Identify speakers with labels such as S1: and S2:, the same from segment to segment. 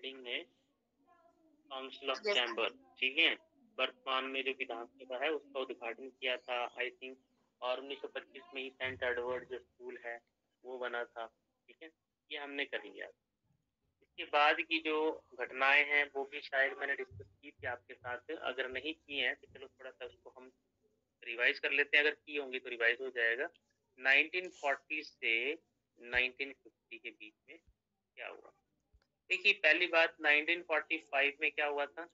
S1: Building में council of chamber, ठीक है, वर्तमान में जो विधानसभा है उसका उद्घाटन किया था आई थिंक, और 1925 में ही सेंट एडवर्ड जो स्कूल है वो बना था, ठीक है, ये हमने कर लिया। इसके बाद की जो घटनाएं हैं वो भी शायद मैंने डिस्कस की थी आपके साथ, अगर नहीं की हैं तो चलो थोड़ा सा उसको हम रिवाइज कर लेते हैं, अगर की होंगी तो रिवाइज हो जाएगा। 1940 से 1950 के बीच में क्या हुआ? देखिए पहली बात 1945 में क्या हुआ था,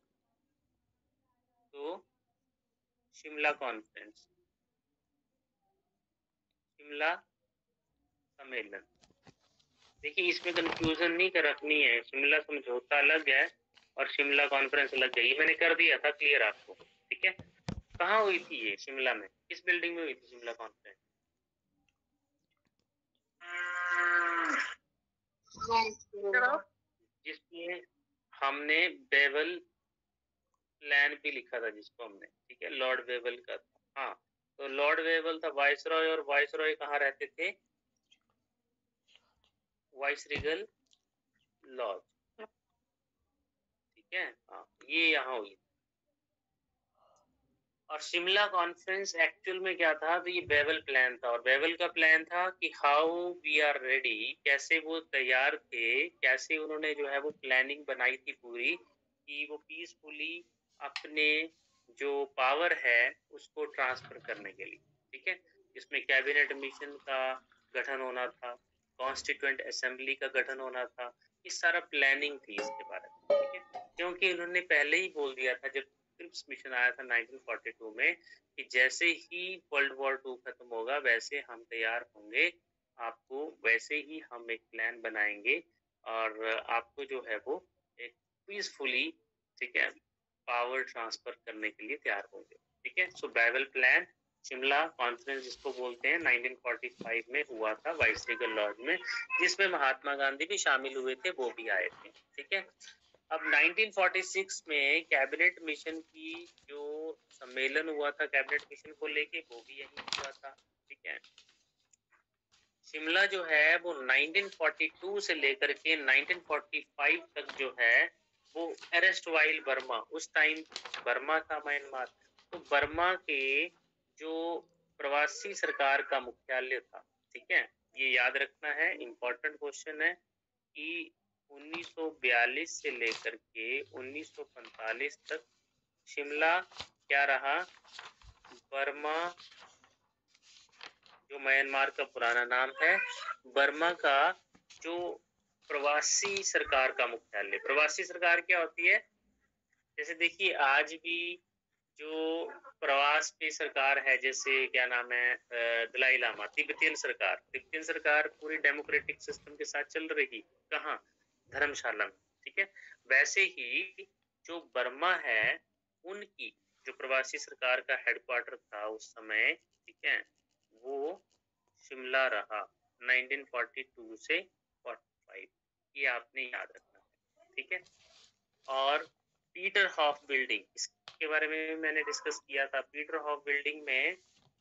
S1: तो शिमला कॉन्फ्रेंस, शिमला सम्मेलन। देखिए इसमें कंफ्यूजन नहीं कर रखनी है, शिमला समझौता अलग है और शिमला कॉन्फ्रेंस अलग है, ये मैंने कर दिया था क्लियर आपको, ठीक है। कहाँ हुई थी ये? शिमला में। किस बिल्डिंग में हुई थी शिमला कॉन्फ्रेंस? जिसमें हमने बेवल प्लान भी लिखा था जिसको हमने, ठीक है, लॉर्ड वेवल का था। हाँ, तो लॉर्ड वेवल था वाइसरॉय, और वाइसरॉय कहाँ रहते थे? वाइसरीगल लॉज, ठीक है। हाँ, ये यहाँ हुई। और शिमला कॉन्फ्रेंस एक्चुअल में क्या था, तो ये बेवल प्लान था, और बेवल का प्लान था कि हाउ वी आर रेडी, कैसे वो तैयार थे, कैसे उन्होंने जो है वो प्लानिंग बनाई थी पूरी कि वो पीसफुली अपने जो पावर है उसको ट्रांसफर करने के लिए, ठीक है। इसमें कैबिनेट मिशन का गठन होना था, कॉन्स्टिट्यूएंट असेंबली का गठन होना था, ये सारा प्लानिंग थी इसके बारे में, ठीक है। क्योंकि उन्होंने पहले ही बोल दिया था जब क्रिप्स मिशन आया था 1942 में कि जैसे ही वर्ल्ड वॉर 2 खत्म होगा वैसे हम तैयार होंगे, आपको वैसे ही हम एक प्लान बनाएंगे और आपको जो है वो एक पीसफुली, ठीक है, पावर ट्रांसफर करने के लिए तैयार होंगे, ठीक है। सो बेवल प्लान, शिमला कॉन्फ्रेंस जिसको बोलते हैं, 1945 में हुआ था वाइसरीगल लॉज में, जिसमें महात्मा गांधी भी शामिल हुए थे, वो भी आए थे, ठीक है। अब 1946 में कैबिनेट मिशन की जो सम्मेलन हुआ था कैबिनेट मिशन को लेके, वो भी यही हुआ था, ठीक है। शिमला जो है वो 1942 से लेकर के 1945 तक जो है वो अरेस्ट वाइल बर्मा, उस टाइम बर्मा था म्यांमार, तो बर्मा के जो प्रवासी सरकार का मुख्यालय था, ठीक है। ये याद रखना है, इंपॉर्टेंट क्वेश्चन है कि 1942 से लेकर के 1945 तक शिमला क्या रहा? बर्मा, जो म्यांमार का पुराना नाम है, बर्मा का जो प्रवासी सरकार का मुख्यालय। प्रवासी सरकार क्या होती है? जैसे देखिए आज भी जो प्रवास पे सरकार है, जैसे क्या नाम है, दलाई लामा, तिब्बतियन सरकार, तिब्बतियन सरकार पूरी डेमोक्रेटिक सिस्टम के साथ चल रही, कहाँ? धर्मशाला में, ठीक है। वैसे ही जो बर्मा है उनकी जो प्रवासी सरकार का हेडक्वार्टर था उस समय, ठीक है, वो शिमला रहा 1942 से 45, ये आपने याद रखना है, ठीक है। और पीटर हॉफ बिल्डिंग, इसके बारे में मैंने डिस्कस किया था। पीटर हॉफ बिल्डिंग में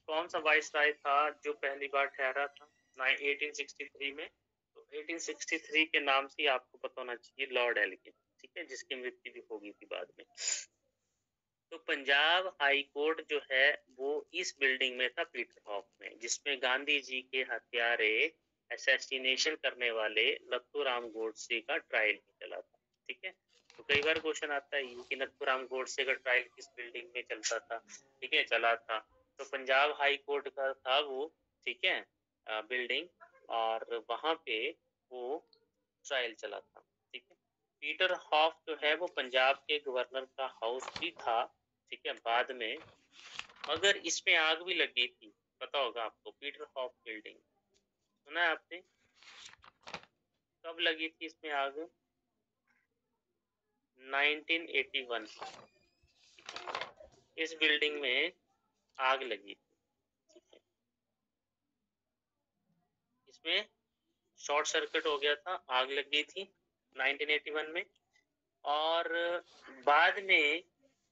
S1: कौन सा वाइसराय था जो पहली बार ठहरा था 1863 में? तो 1863 के नाम से आपको पता होना चाहिए, लॉर्ड एल्गिन, ठीक है, जिसकी मृत्यु भी हो गई थी बाद में। तो पंजाब हाई कोर्ट जो है वो इस बिल्डिंग में था, पीटर हॉफ में, जिसमें गांधी जी के हत्यारे असैसिनेशन करने वाले नथुराम गोडसे का ट्रायल भी चला था, ठीक है। तो कई बार क्वेश्चन आता है कि नथुराम गोडसे का ट्रायल किस बिल्डिंग में चलता था, ठीक है, चला था, तो पंजाब हाई कोर्ट का था वो, ठीक है, बिल्डिंग, और वहां पे वो ट्रायल चला था, ठीक है। पीटर हॉफ जो है वो पंजाब के गवर्नर का हाउस भी था, ठीक है, बाद में, मगर इसमें आग भी लगी थी, पता होगा आपको, पीटर हॉफ बिल्डिंग सुना है आपने? कब लगी थी इसमें आग? 1981, इस बिल्डिंग में आग लगी थी, ठीक है। इसमें शॉर्ट सर्किट हो गया था, आग लग गई थी 1981 में, और बाद में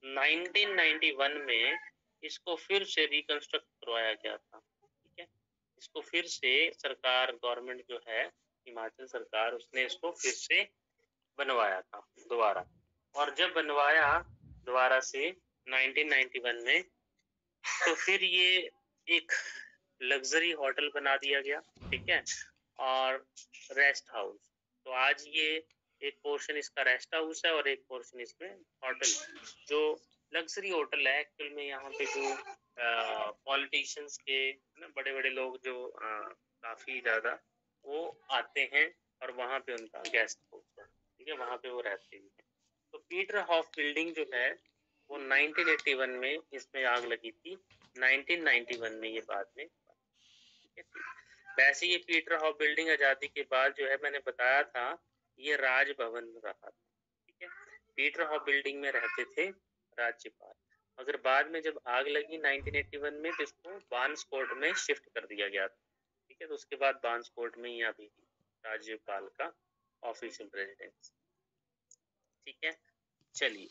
S1: 1991 में इसको फिर से रिकंस्ट्रक्ट करवाया गया था, ठीक है। इसको फिर से सरकार, गवर्नमेंट जो है हिमाचल सरकार, उसने इसको फिर से बनवाया था दोबारा, और जब बनवाया दोबारा से 1991 में, तो फिर ये एक लग्जरी होटल बना दिया गया, ठीक है, और रेस्ट हाउस। तो आज ये एक पोर्शन इसका रेस्ट हाउस है और एक पोर्शन इसमें होटल, जो लग्जरी होटल है। एक्चुअल में यहाँ पे जो पॉलिटिशियंस के ना बड़े बड़े लोग जो काफी ज्यादा वो आते हैं और वहाँ पे उनका गेस्ट हाउस है, ठीक है, वहाँ पे वो रहते भी हैं। तो पीटर हॉफ बिल्डिंग जो है वो 1981 में इसमें आग लगी थी, 1991 में ये बाद में, ठीक है। वैसे ये पीटर हॉफ बिल्डिंग आजादी के बाद जो है, मैंने बताया था, ये राजभवन रहा था, ठीक है। पीटर हॉफ बिल्डिंग में रहते थे राज्यपाल, मगर बाद में जब आग लगी 1981 में, तो इसको बांस कोर्ट में शिफ्ट कर दिया गया था, ठीक है। तो उसके बाद बांस कोर्ट में ही अभी राज्यपाल का ऑफिशियल रेजिडेंस, ठीक है। चलिए,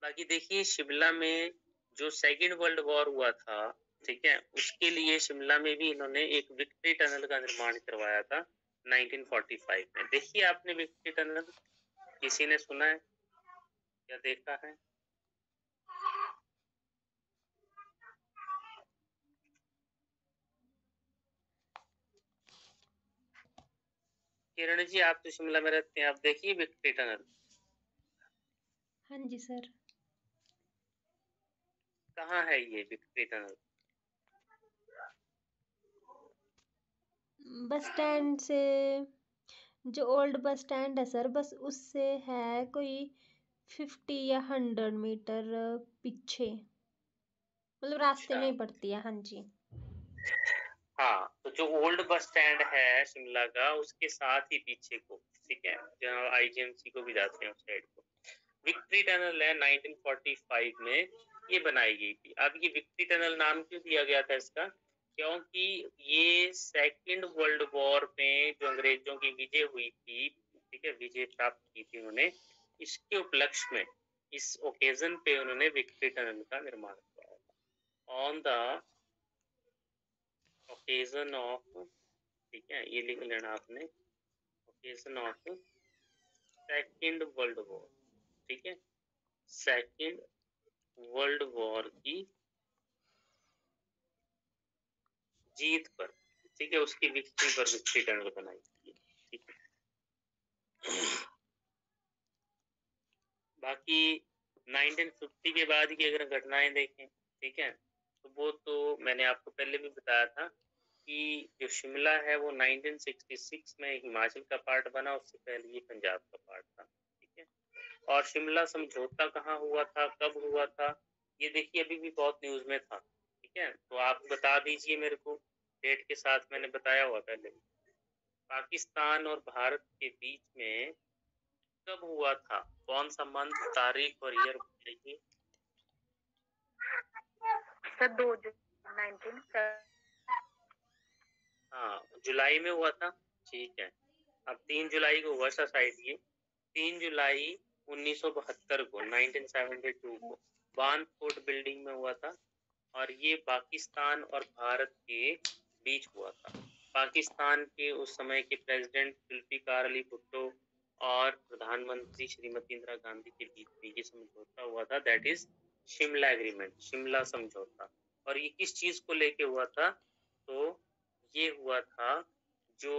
S1: बाकी देखिए शिमला में जो सेकेंड वर्ल्ड वॉर हुआ था, ठीक है, उसके लिए शिमला में भी इन्होंने एक विक्ट्री टनल का निर्माण करवाया था 1945 में। देखिए आपने विक्ट्री टनल, किसी ने सुना है या देखा है? किरण जी, आप तो शिमला में रहते हैं, आप देखिए विक्ट्री टनल।
S2: हाँ जी सर।
S1: कहाँ है ये विक्ट्री टनल?
S2: बस स्टैंड से, जो ओल्ड बस स्टैंड है सर, बस उससे है कोई 50 या 100 मीटर पीछे, मतलब रास्ते
S1: अच्छा,
S2: में ही पड़ती है। हाँ जी।
S1: हाँ, तो जो ओल्ड बस स्टैंड है शिमला का, उसके साथ ही पीछे को, ठीक है, जहाँ आईजीएमसी को भी जाते हैं उस साइड को, विक्ट्री टनल है। 1945 में ये बनाई गई थी। अब ये विक्ट्री टनल नाम क्यों दिया गया था इसका? क्योंकि ये सेकेंड वर्ल्ड वॉर में जो अंग्रेजों की विजय हुई थी, ठीक है, विजय प्राप्त की थी उन्होंने, इसके उपलक्ष्य में, इस ओकेजन पे उन्होंने विक्ट्री टनल का निर्माण किया था। ऑन द ओकेजन ऑफ, ठीक है, ये लिख लेना आपने, occasion of second world war, ठीक है, सेकेंड वर्ल्ड वॉर की जीत पर, ठीक है, उसकी विक्ट्री पर विक्ट्री टनल बनाई थी, ठीक है। बाकी 1950 के बाद की अगर घटनाएं देखें, ठीक है, तो वो तो मैंने आपको पहले भी बताया था कि जो शिमला है वो 1966 में हिमाचल का पार्ट बना, उससे पहले ये पंजाब का पार्ट था, ठीक है। और शिमला समझौता कहाँ हुआ था, कब हुआ था, ये देखिए अभी भी बहुत न्यूज में था, ठीक है। तो आप बता दीजिए मेरे को, डेट के साथ, मैंने बताया हुआ पहले। पाकिस्तान और भारत के बीच में कब हुआ था, कौन सा मंथ, तारीख और ईयर बताइए।
S3: सर 2 जून 19
S1: हाँ, जुलाई में हुआ था, ठीक है। अब 3 जुलाई को हुआ था शायद ये, 3 जुलाई 1972 को, 1972 को बांसकोट बिल्डिंग में हुआ था, और ये पाकिस्तान और भारत के बीच हुआ था। पाकिस्तान के उस समय के प्रेसिडेंट जुल्फिकार अली भुट्टो और प्रधानमंत्री श्रीमती इंदिरा गांधी के बीच में ये समझौता हुआ था, that is Shimla agreement, Shimla समझौता। और ये किस चीज को लेके हुआ था? तो ये हुआ था जो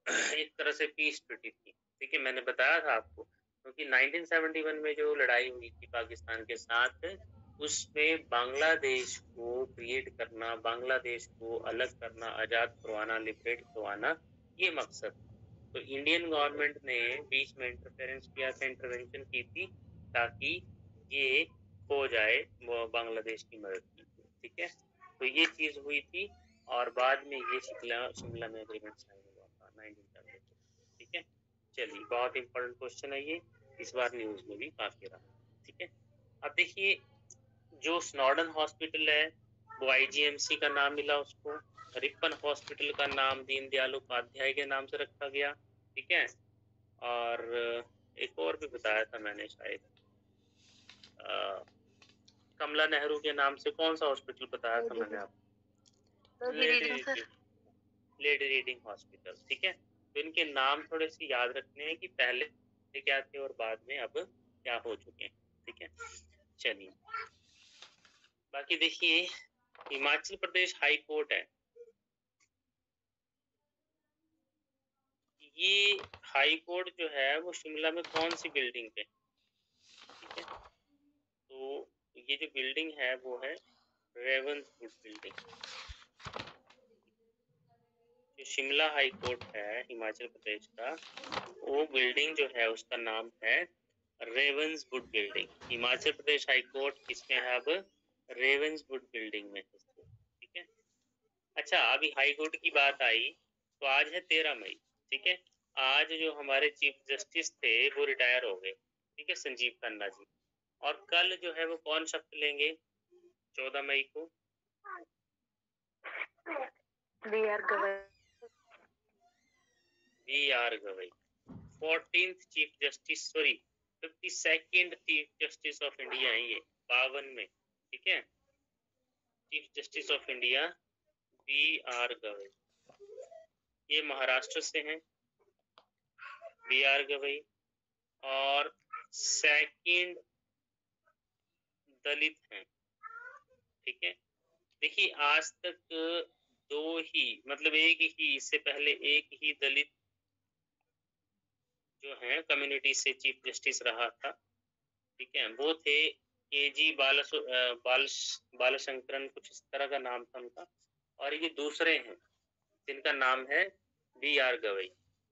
S1: एक तरह से पीस ट्रीटी थी, ठीक है, मैंने बताया था आपको, क्योंकि 1971 में जो लड़ाई हुई थी पाकिस्तान के साथ, उसमें बांग्लादेश को क्रिएट करना, बांग्लादेश को अलग करना, आजाद करवाना, लिबरेट करवाना, ये मकसद। तो इंडियन गवर्नमेंट ने बीच में इंटरफेरेंस किया था, इंटरवेंशन की थी, ताकि ये हो जाए बांग्लादेश की मदद की, ठीक है। तो ये चीज हुई थी, और बाद में ये शिमला में एग्रीमेंट साइन हुआ था 1972, ठीक है। चलिए, बहुत इंपॉर्टेंट क्वेश्चन है ये, इस बार न्यूज में भी काफी रहा, ठीक है। अब देखिए, जो स्नॉडन हॉस्पिटल है वो आईजीएमसी का नाम मिला उसको, रिपन हॉस्पिटल का नाम दीनदयाल उपाध्याय के नाम से रखा गया, ठीक है। और एक और भी बताया था मैंने शायद, कमला नेहरू के नाम से कौन सा हॉस्पिटल बताया था मैंने आपको? लेडी रीडिंग हॉस्पिटल, ठीक है। तो इनके नाम थोड़े से याद रखने हैं कि पहले पहले क्या थे और बाद में अब क्या हो चुके हैं। ठीक है, चलिए बाकी देखिए, हिमाचल प्रदेश हाई कोर्ट है, ये हाई कोर्ट जो है वो शिमला में कौन सी बिल्डिंग पे, ठीक है, तो ये जो बिल्डिंग है वो है रेवंसवुड बिल्डिंग। जो शिमला हाई कोर्ट है हिमाचल प्रदेश का, वो बिल्डिंग जो है उसका नाम है रेवंसवुड building. Himachal Pradesh high court किसमें है अब, रेवंसवुड बिल्डिंग में, ठीक है। अच्छा, अभी हाई कोर्ट की बात आई तो आज है 13 मई, ठीक है। आज जो हमारे चीफ जस्टिस थे वो रिटायर हो गए, ठीक है, संजीव खन्ना जी। और कल जो है वो कौन शपथ लेंगे 14 मई को,
S3: VR Gavai.
S1: VR Gavai 14th chief justice, sorry 52nd chief justice of India है ये 52 में, ठीक है। Chief justice of India VR Gavai, ये महाराष्ट्र से हैं VR गवई। और सेकंड दलित हैं, ठीक है। देखिए आज तक दो ही, मतलब एक ही, इससे पहले एक ही दलित जो है कम्युनिटी से चीफ जस्टिस रहा था, ठीक है, वो थे KG बालशंकरन, कुछ इस तरह का नाम था उनका। और ये दूसरे हैं जिनका नाम है VR गवई।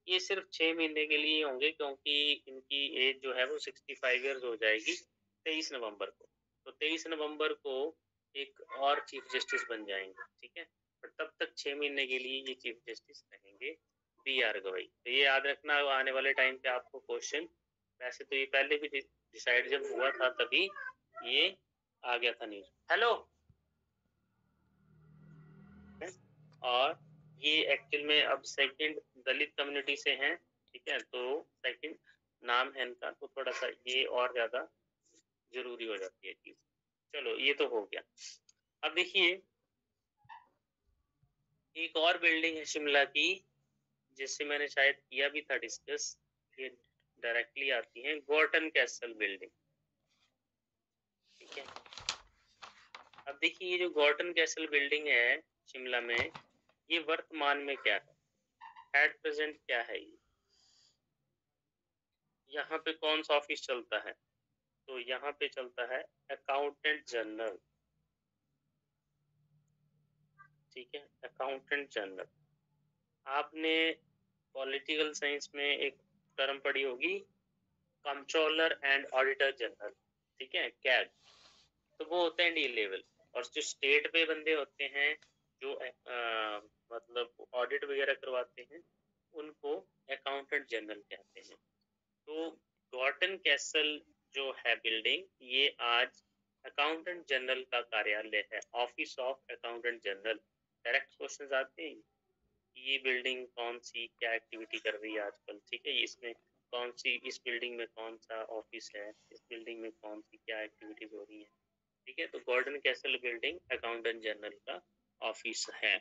S1: ये सिर्फ 6 महीने के लिए होंगे क्योंकि इनकी एज जो है वो 65 ईयर्स हो जाएगी 23 नवंबर को। तो 23 नवंबर को एक और चीफ जस्टिस बन जाएंगे, ठीक है। पर तब तक 6 महीने के लिए ये चीफ जस्टिस रहेंगे VR गवई। तो ये याद रखना, आने वाले टाइम पे आपको क्वेश्चन, वैसे तो ये पहले भी डिसाइड जब हुआ था तभी ये आ गया था न्यूज। हेलो, और ये एक्चुअल में अब सेकंड दलित कम्युनिटी से हैं, ठीक है, तो सेकंड नाम है इनका, तो थोड़ा सा ये और ज्यादा जरूरी हो जाती है चीज। चलो ये तो हो गया। अब देखिए एक और बिल्डिंग है शिमला की जिससे मैंने शायद किया भी था डिस्कस, ये डायरेक्टली आती है गॉर्टन कैसल बिल्डिंग, ठीक है। अब देखिए ये जो गॉर्टन कैसल बिल्डिंग है शिमला में, ये वर्तमान में क्या है, एट प्रेजेंट क्या है ये, यहाँ पे कौन सा ऑफिस चलता है, तो यहाँ पे चलता है अकाउंटेंट जनरल, ठीक है, अकाउंटेंट जनरल। आपने पॉलिटिकल साइंस में एक टर्म पढ़ी होगी, कंट्रोलर एंड ऑडिटर जनरल, ठीक है, कैग। तो वो होता है इंडियन लेवल। और जो स्टेट पे बंदे होते हैं जो मतलब ऑडिट वगैरह करवाते हैं, उनको अकाउंटेंट जनरल कहते हैं। तो गॉर्टन कैसल जो है बिल्डिंग, ये आज अकाउंटेंट जनरल का कार्यालय है, office of accountant general. Direct questions आते हैं, ये बिल्डिंग कौन सी क्या एक्टिविटी कर रही है आजकल, ठीक है, इसमें कौन सी, इस बिल्डिंग में कौन सा ऑफिस है, इस बिल्डिंग में कौन सी क्या एक्टिविटीज हो रही है, ठीक है। तो Gordon castle building accountant general का ऑफिस है,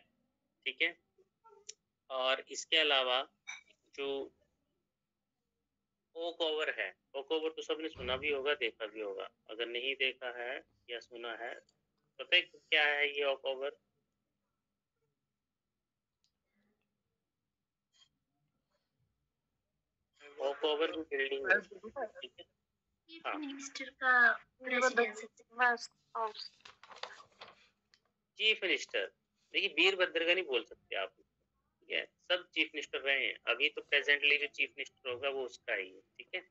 S1: ठीक है। और इसके अलावा जो ओक ओवर है, ओक ओवर तो सबने सुना भी होगा, देखा भी होगा। अगर नहीं देखा है या सुना है, पता है क्या है ये ओक ओवर? ओक ओवर की बिल्डिंग है, ठीक है। हाँ,
S3: मिनिस्टर का रेजिडेंस हाउस।
S1: चीफ मिनिस्टर, देखिए वीरभद्र का नहीं बोल सकते आप, ठीक है, सब चीफ मिनिस्टर रहे हैं। अभी तो प्रेजेंटली जो चीफ मिनिस्टर होगा वो उसका ही है, ठीक है।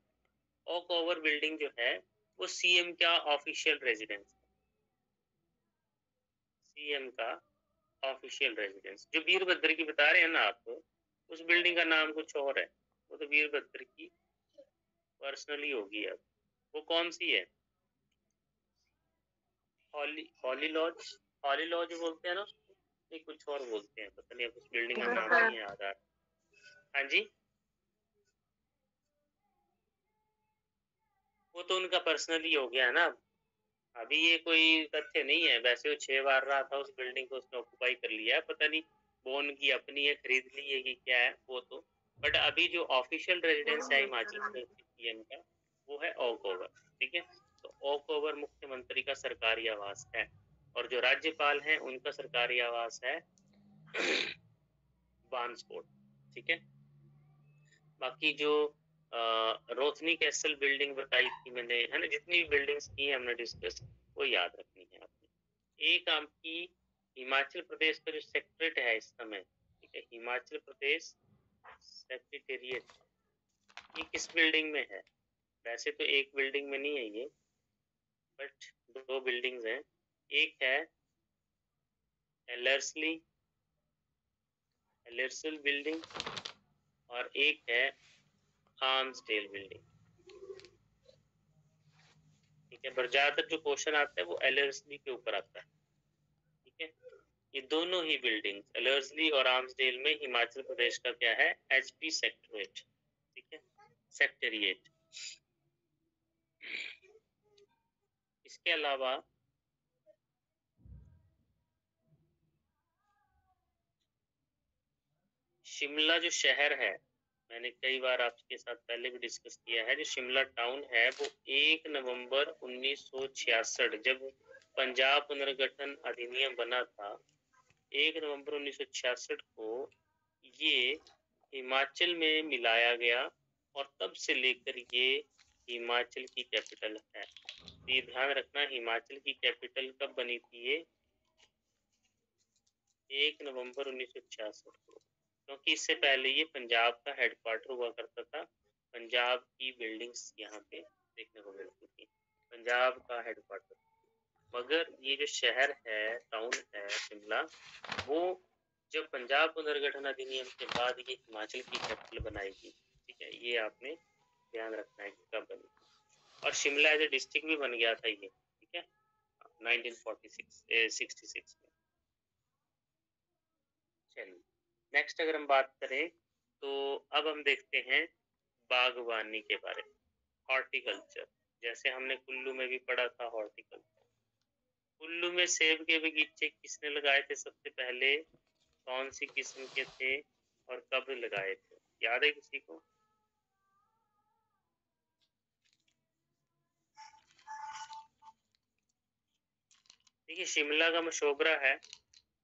S1: ओक ओवर बिल्डिंग जो है वो सीएम का ऑफिशियल रेजिडेंस, सीएम का ऑफिशियल रेजिडेंस। जो वीरभद्र की बता रहे हैं ना आप, उस बिल्डिंग का नाम कुछ और है, वो तो वीरभद्र की पर्सनली होगी। अब वो कौन सी है, हॉली लॉज, हॉली लॉज बोलते हैं ना, नहीं कुछ और बोलते हैं, पता नहीं, अब उस बिल्डिंग का नाम नहीं याद आ रहा। हाँ जी, वो तो उनका पर्सनली हो गया है ना। अभी ये कोई तथ्य नहीं है, वैसे वो 6 बार रहा था उस बिल्डिंग को, उसने ऑक्युपाई कर लिया है, पता नहीं वो उनकी अपनी है, खरीद ली है कि क्या है वो तो। बट अभी जो ऑफिशियल रेजिडेंस है हिमाचल प्रदेश सीएम का, वो है ओक ओवर। ठीक है, तो ओक ओवर मुख्यमंत्री का सरकारी आवास है, और जो राज्यपाल हैं उनका सरकारी आवास है बांसकोट। ठीक है, बाकी जो रोथनी कैसल बिल्डिंग बताई थी मैंने, है ना, जितनी भी बिल्डिंग्स की हमने डिस्कस, वो याद रखनी है आपने। एक आपकी हिमाचल प्रदेश का जो सेक्रेटरीट है इस समय, ठीक है, हिमाचल प्रदेश सेक्रेटेरिएट, ये किस बिल्डिंग में है? वैसे तो एक बिल्डिंग में नहीं है ये, बट दो बिल्डिंग्स हैं। एक है एलर्सल बिल्डिंग और एक है आर्म्सडेल बिल्डिंग। ठीक है, पर ज्यादातर जो क्वेश्चन आता है वो एलर्सली के ऊपर आता है। ठीक है, ये दोनों ही बिल्डिंग्स एलर्सली और आर्म्सडेल में हिमाचल प्रदेश का क्या है? HP secretariat. ठीक है, सेक्रेटेरिएट। इसके अलावा शिमला जो शहर है, मैंने कई बार आपके साथ पहले भी डिस्कस किया है, जो शिमला टाउन है वो 1 नवंबर 1966 जब पंजाब पुनर्गठन अधिनियम बना था, 1 नवंबर 1966 को ये हिमाचल में मिलाया गया, और तब से लेकर ये हिमाचल की कैपिटल है। ये ध्यान रखना, हिमाचल की कैपिटल कब बनी थी? ये 1 नवंबर 1966 को, क्योंकि इससे पहले ये पंजाब का हेडक्वार्टर हुआ करता था। पंजाब की बिल्डिंग्स यहाँ पे देखने को मिलती थी, पंजाब का हेडक्वार्टर। मगर ये जो शहर है, टाउन है शिमला, वो जब पंजाब पुनर्गठन अधिनियम के बाद ये हिमाचल की कैपिटल बनाई गई। ठीक है, ये आपने ध्यान रखना है कि कब बनी। और शिमला एज ए डिस्ट्रिक्ट भी बन गया था ये। ठीक है, 1966 में। चलिए नेक्स्ट अगर हम बात करें, तो अब हम देखते हैं बागवानी के बारे में, हॉर्टिकल्चर। जैसे हमने कुल्लू में भी पढ़ा था हॉर्टिकल्चर। कुल्लू में सेब के बगीचे किसने लगाए थे सबसे पहले? कौन सी किस्म के थे और कब लगाए थे? याद है किसी को? देखिए, शिमला का मशोबरा है।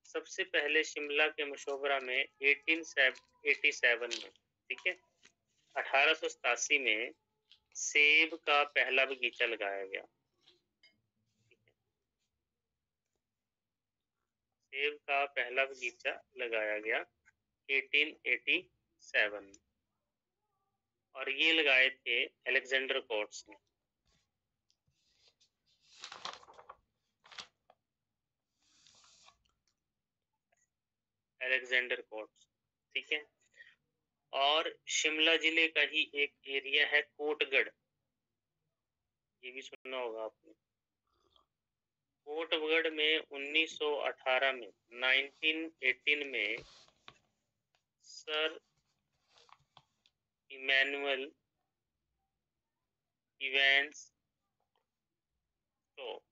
S1: सबसे पहले शिमला के मशोबरा में 1887 में, ठीक है, 1887 में सेब का पहला बगीचा लगाया गया। सेब का पहला बगीचा लगाया गया 1887 में, और ये लगाए थे अलेक्जेंडर कोर्ट्स ने। अलेक्जेंडर कोर्ट्स, ठीक है। और शिमला जिले का ही एक एरिया है कोटगढ़, ये भी सुनना होगा आपने। कोटगढ़ में 1918 में 1918 में सर इमैनुअल इवेंस स्टोक,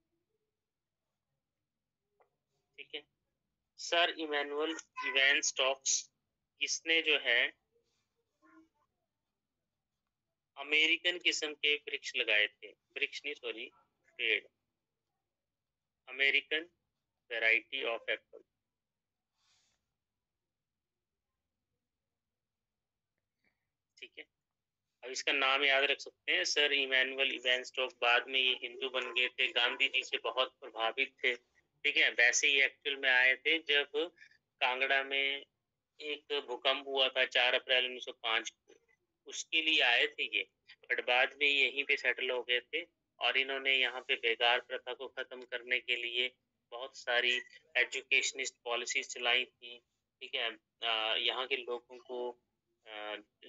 S1: ठीक है, सर इमैनुअल इवेंस स्टोक्स, इसने जो है अमेरिकन किस्म के वृक्ष लगाए थे। वृक्ष नहीं, सॉरी, पेड़, अमेरिकन वैरायटी ऑफ एप्पल। ठीक है, अब इसका नाम याद रख सकते हैं, सर इमैनुअल इवेंस स्टोक। बाद में ये हिंदू बन गए थे, गांधी जी से बहुत प्रभावित थे। ठीक है, वैसे ही एक्चुअल में आए थे जब कांगड़ा में एक भूकंप हुआ था 4 अप्रैल 1905 को, उसके लिए आए थे ये, बट बाद में यहीं पे सेटल हो गए थे। और इन्होंने यहाँ पे बेगार प्रथा को खत्म करने के लिए बहुत सारी एजुकेशनिस्ट पॉलिसीज चलाई थी। ठीक है, यहाँ के लोगों को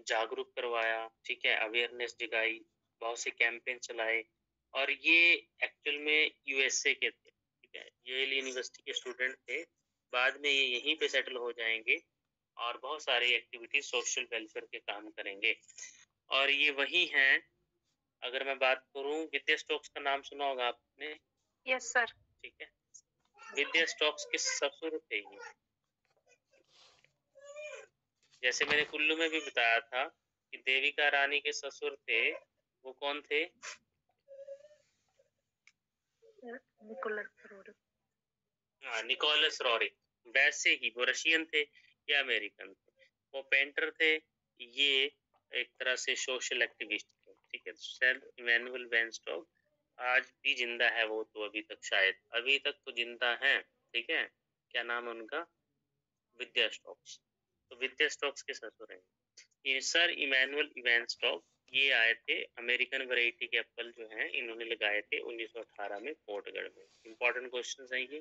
S1: जागरूक करवाया, ठीक है, अवेयरनेस जगाई, बहुत से कैंपेन चलाए। और ये एक्चुअल में यूएसए के थे, ठीक है, येल यूनिवर्सिटी के स्टूडेंट थे। बाद में ये यहीं पे सेटल हो जाएंगे और बहुत सारी एक्टिविटी सोशल वेलफेयर के काम करेंगे। और ये वही हैं, अगर मैं बात करूं, विद्या स्टोक्स का नाम सुना होगा आपने?
S3: Yes sir.
S1: ठीक है, विद्या स्टोक्स के ससुर थे ये। जैसे मैंने कुल्लू में भी बताया था कि देविका रानी के ससुर थे वो कौन थे? हाँ, निकोलस रोरिक। वैसे ही वो रशियन थे या अमेरिकन थे। वो पेंटर थे, ये एक तरह से सोशल एक्टिविस्ट थे। ठीक है, सर इमैनुअल वैन स्टॉक आज भी जिंदा है वो तो, अभी तक शायद, अभी तक तो जिंदा है। ठीक है, क्या नाम है उनका? विद्या स्टॉक्स। तो विद्या स्टॉक्स के ससुर हैं ये सर इमैनुअल वैन स्टॉक। ये आए थे, अमेरिकन वैरायटी के एप्पल जो हैं इन्होंने लगाए थे 1918 में पोर्टगढ़ में। इंपॉर्टेंट क्वेश्चन है ये।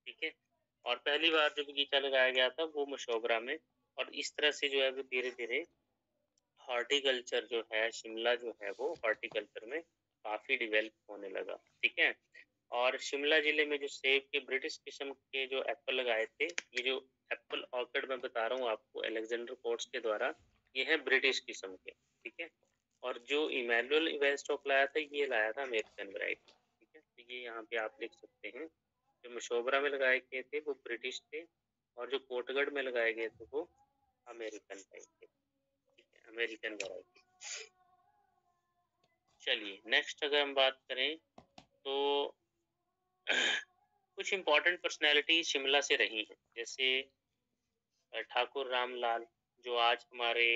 S1: ठीक है, और पहली बार जो बगीचा लगाया गया था वो मशोबरा में। और इस तरह से जो है वो धीरे धीरे हॉर्टिकल्चर जो है, शिमला जो है वो हॉर्टिकल्चर में काफी डेवलप होने लगा। ठीक है, और शिमला जिले में जो सेब के ब्रिटिश किस्म के जो एप्पल लगाए थे, ये जो एप्पल ऑर्किड मैं बता रहा हूँ आपको अलेक्जेंडर कोर्ट्स के द्वारा, ये है ब्रिटिश किस्म के। ठीक है, और जो इमैनुअल वैन स्टॉक लाया था ये लाया था अमेरिकन वैरायटी। ठीक है, तो ये यहाँ पे आप लिख सकते हैं, जो मशोबरा में लगाए गए थे वो ब्रिटिश थे, और जो पोर्टगढ़ में लगाए गए थे वो अमेरिकन टाइप थे। ठीक है, अमेरिकन वैरायटी। चलिए नेक्स्ट अगर हम बात करें तो कुछ इम्पोर्टेंट पर्सनैलिटी शिमला से रही हैं, जैसे ठाकुर रामलाल, जो आज हमारे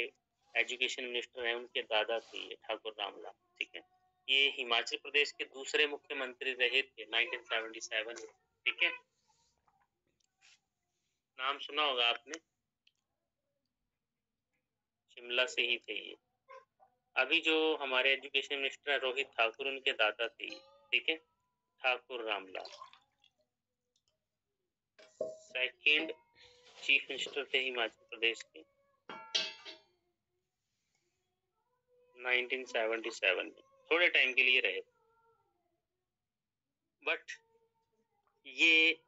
S1: एजुकेशन मिनिस्टर हैं, उनके दादा थे ये ठाकुर रामलाल। ठीक है, ये हिमाचल प्रदेश के दूसरे मुख्यमंत्री रहे थे 1977 में। ठीक है, नाम सुना होगा आपने, शिमला से ही थे ये। अभी जो हमारे एजुकेशन मिनिस्टर है रोहित ठाकुर, उनके दादा थे ये। ठीक है, Thakur Ramlal second chief minister थे हिमाचल प्रदेश के 1977 में, थोड़े टाइम के लिए रहे। बट ये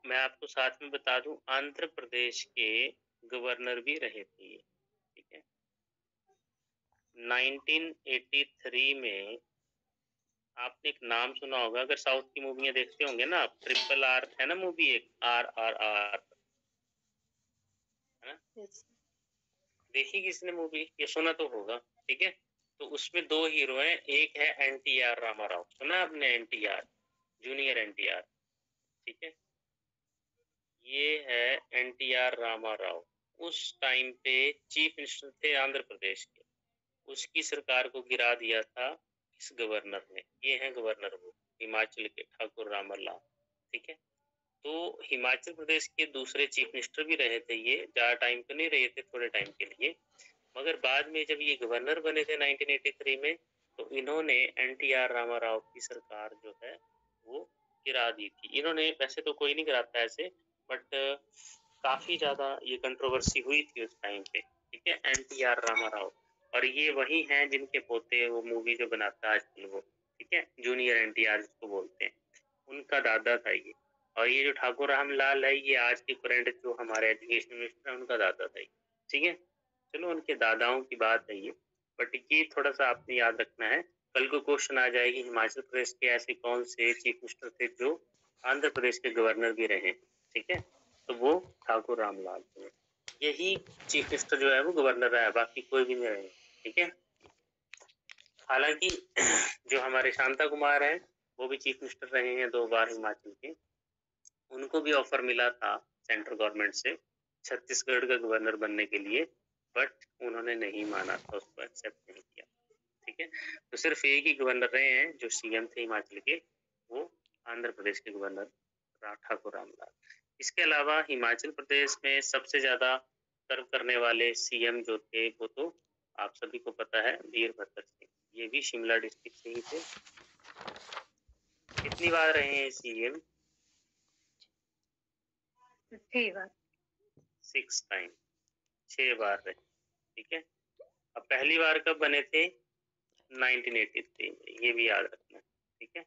S1: मैं आपको साथ में बता दूं, आंध्र प्रदेश के गवर्नर भी रहे थे ये। ठीक है, 1983 में आपने एक नाम सुना होगा, अगर साउथ की मूवियां देखते होंगे ना आप, RRR है ना मूवी, एक RRR है ना, देखी किसने मूवी, ये सुना तो होगा। ठीक है, तो उसमें दो हीरो हैं, एक है NTR रामाराव, सुना आपने NTR, जूनियर NTR। ठीक है, ये है NTR रामाराव, उस टाइम पे चीफ मिनिस्टर थे आंध्र प्रदेश के। उसकी सरकार को गिरा दिया था इस गवर्नर ने। ये है गवर्नर वो हिमाचल के ठाकुर रामलाल। ठीक है, तो हिमाचल प्रदेश के दूसरे चीफ मिनिस्टर भी रहे थे ये, ज्यादा टाइम तो नहीं रहे थे, थोड़े टाइम के लिए। मगर बाद में जब ये गवर्नर बने थे 1983 में, तो इन्होंने NTR रामाराव की सरकार जो है वो गिरा दी थी। इन्होंने, वैसे तो कोई नहीं गिराता ऐसे, बट काफी ज्यादा ये कंट्रोवर्सी हुई थी उस टाइम पे। ठीक है, NTR रामाराव, और ये वही हैं जिनके पोते वो मूवी जो बनाता है आजकल वो। ठीक है, जूनियर NTR जिसको बोलते हैं, उनका दादा था ये। और ये जो ठाकुर रामलाल है, ये आज के करंट जो हमारे एजुकेशन मिनिस्टर है उनका दादा था ये। ठीक है, चलो उनके दादाओं की बात है ये, बट ये थोड़ा सा आपने याद रखना है, कल को क्वेश्चन आ जाएगी हिमाचल प्रदेश के ऐसे कौन से चीफ मिनिस्टर थे जो आंध्र प्रदेश के गवर्नर भी रहे। ठीक है, तो वो ठाकुर रामलाल थे। यही चीफ मिनिस्टर जो है वो गवर्नर रहा है, बाकी कोई भी नहीं रहे। ठीक है, हालांकि जो हमारे शांता कुमार हैं वो भी चीफ मिनिस्टर रहे हैं 2 बार हिमाचल के। उनको भी ऑफर मिला था सेंट्रल गवर्नमेंट से छत्तीसगढ़ का गवर्नर बनने के लिए, बट उन्होंने नहीं माना था, उसको एक्सेप्ट नहीं किया। ठीक है, तो सिर्फ एक ही गवर्नर रहे हैं जो CM थे हिमाचल के, वो आंध्र प्रदेश के गवर्नर ठाकुर रामलाल। इसके अलावा हिमाचल प्रदेश में सबसे ज्यादा सर्व करने वाले CM जो थे वो तो आप सभी को पता है, वीरभद्र सिंह। ये भी शिमला डिस्ट्रिक्ट से ही थे। कितनी बार रहे हैं CM? 6 टाइम, 6 बार रहे। ठीक है, अब पहली बार कब बने थे? 1983 में, ये भी याद रखना। ठीक है,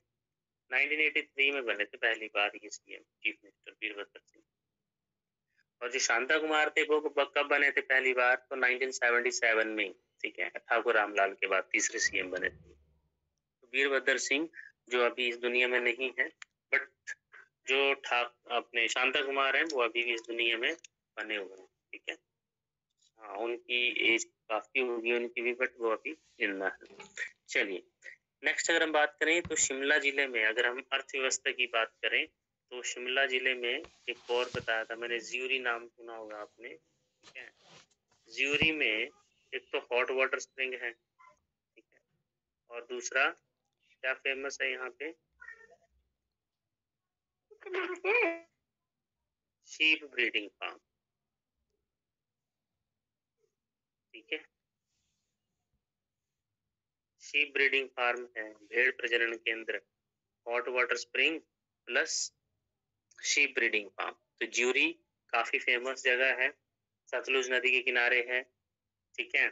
S1: 1983 में बने थे पहली बार ये CM chief minister Virbhadra Singh. और जो शांता कुमार थे वो कब बने थे पहली बार? तो 1977 में। ठीक है, ठाकुर रामलाल के बाद तीसरे CM बने थे। तो वीरभद्र सिंह जो अभी इस दुनिया में नहीं है, बट जो अपने शांता कुमार हैं वो अभी भी इस दुनिया में बने हुए हैं। ठीक है, हाँ, उनकी एज काफी होगी उनकी भी, बट वो अभी जिंदा है। चलिए नेक्स्ट अगर हम बात करें तो शिमला जिले में अगर हम अर्थव्यवस्था की बात करें तो शिमला जिले में एक और बताया था मैंने, ज्यूरी नाम सुना होगा आपने, ठीक है। ज्यूरी में एक तो हॉट वाटर स्प्रिंग है, ठीक है, और दूसरा क्या फेमस है यहाँ पे, शीप ब्रीडिंग फार्म, ठीक है। शीप ब्रीडिंग फार्म है, भेड़ प्रजनन केंद्र, hot water spring plus sheep breeding farm. तो ज्यूरी काफी फेमस जगह है, सतलुज नदी के किनारे है, ठीक है।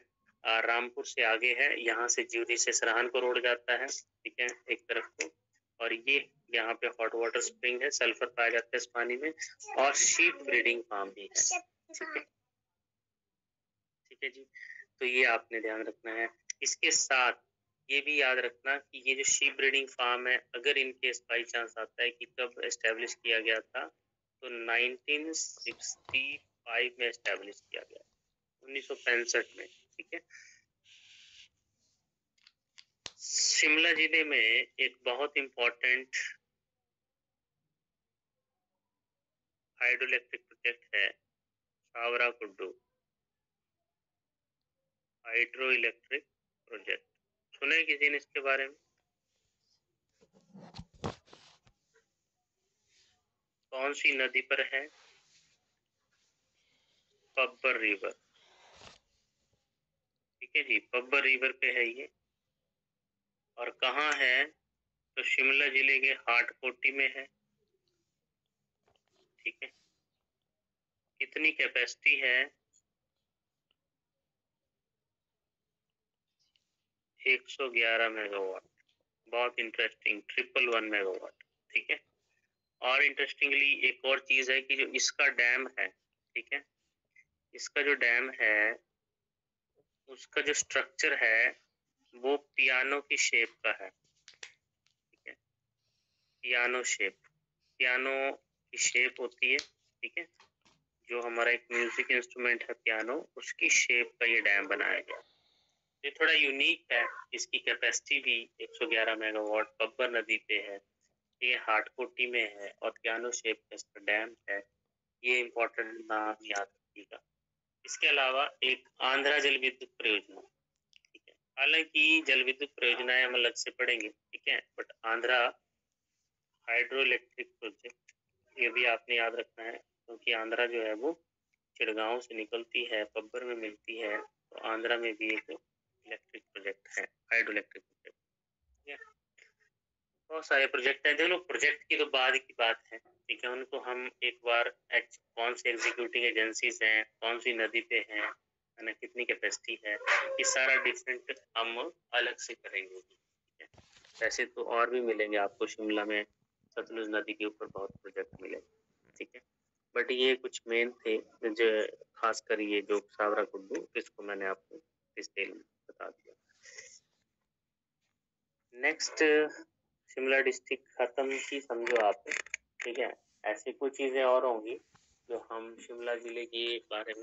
S1: रामपुर से आगे है, यहाँ से ज्यूरी से सराहनपुर रोड जाता है, ठीक है, एक तरफ को। और ये यहाँ पे हॉट वाटर स्प्रिंग है, सल्फर पाया जाता है इस पानी में, और शीप ब्रीडिंग फार्म भी है, ठीक है, ठीक है जी। तो ये आपने ध्यान रखना है। इसके साथ ये भी याद रखना कि ये जो शीप ब्रीडिंग फार्म है, अगर इनकेस बाई चांस आता है कि कब एस्टेब्लिश किया गया था, तो 1965 में एस्टेब्लिश किया गया, 1965 में, ठीक है। शिमला जिले में एक बहुत इम्पोर्टेंट हाइड्रो इलेक्ट्रिक प्रोजेक्ट है, सावरा कुड्डू हाइड्रो इलेक्ट्रिक प्रोजेक्ट। सुने किसी ने इसके बारे में? कौन सी नदी पर है? पब्बर रिवर, ठीक है जी, पब्बर रिवर पे है ये। और कहाँ है? तो शिमला जिले के हाटकोटी में है, ठीक है। कितनी कैपेसिटी है? 111 मेगावाट, बहुत इंटरेस्टिंग, 111 मेगावाट, ठीक है। और इंटरेस्टिंगली एक और चीज है कि जो इसका डैम है, ठीक है, इसका जो डैम है उसका जो स्ट्रक्चर है वो पियानो की शेप का है, ठीक है, पियानो शेप, पियानो की शेप होती है, ठीक है, जो हमारा एक म्यूजिक इंस्ट्रूमेंट है पियानो, उसकी शेप का ये डैम बनाया गया। ये थोड़ा यूनिक है, इसकी कैपेसिटी भी 111 मेगावाट पब्बर नदी पे है, ये हाटकोटी में है और पियानो शेप का इसका डैम है। ये इम्पोर्टेंट नाम याद रखिएगा। इसके अलावा एक आंध्रा जल विद्युत परियोजना, ठीक है, हालांकि जल विद्युत परियोजनाएं हम अलग से पढ़ेंगे, ठीक है, but Andhra hydro electric project ये भी आपने याद रखना है, क्योंकि आंध्रा जो है वो चिड़गांव से निकलती है, पब्बर में मिलती है, तो आंध्रा में भी एक इलेक्ट्रिक प्रोजेक्ट है, हाइड्रो इलेक्ट्रिक प्रोजेक्ट, ठीक है। बहुत सारे प्रोजेक्ट है, देखो प्रोजेक्ट की तो बाद की बात है, ठीक है, उनको हम एक बार कौन सी एग्जीक्यूटिंग एजेंसीज हैं, कौन सी नदी पे हैं, है ना, कितनी कैपेसिटी है, ये सारा डिफरेंट हम अलग से करेंगे, ठीक है। वैसे तो और भी मिलेंगे आपको शिमला में, सतलुज नदी के ऊपर बहुत प्रोजेक्ट मिलेंगे, ठीक है, बट ये कुछ मेन थे जो खासकर ये जो सावरा कुड्डू, इसको मैंने आपको डिटेल में बता दिया। नेक्स्ट शिमला डिस्ट्रिक्ट खत्म की समझो आप, ठीक है। ऐसी कुछ चीजें और होंगी जो हम शिमला जिले के बारे में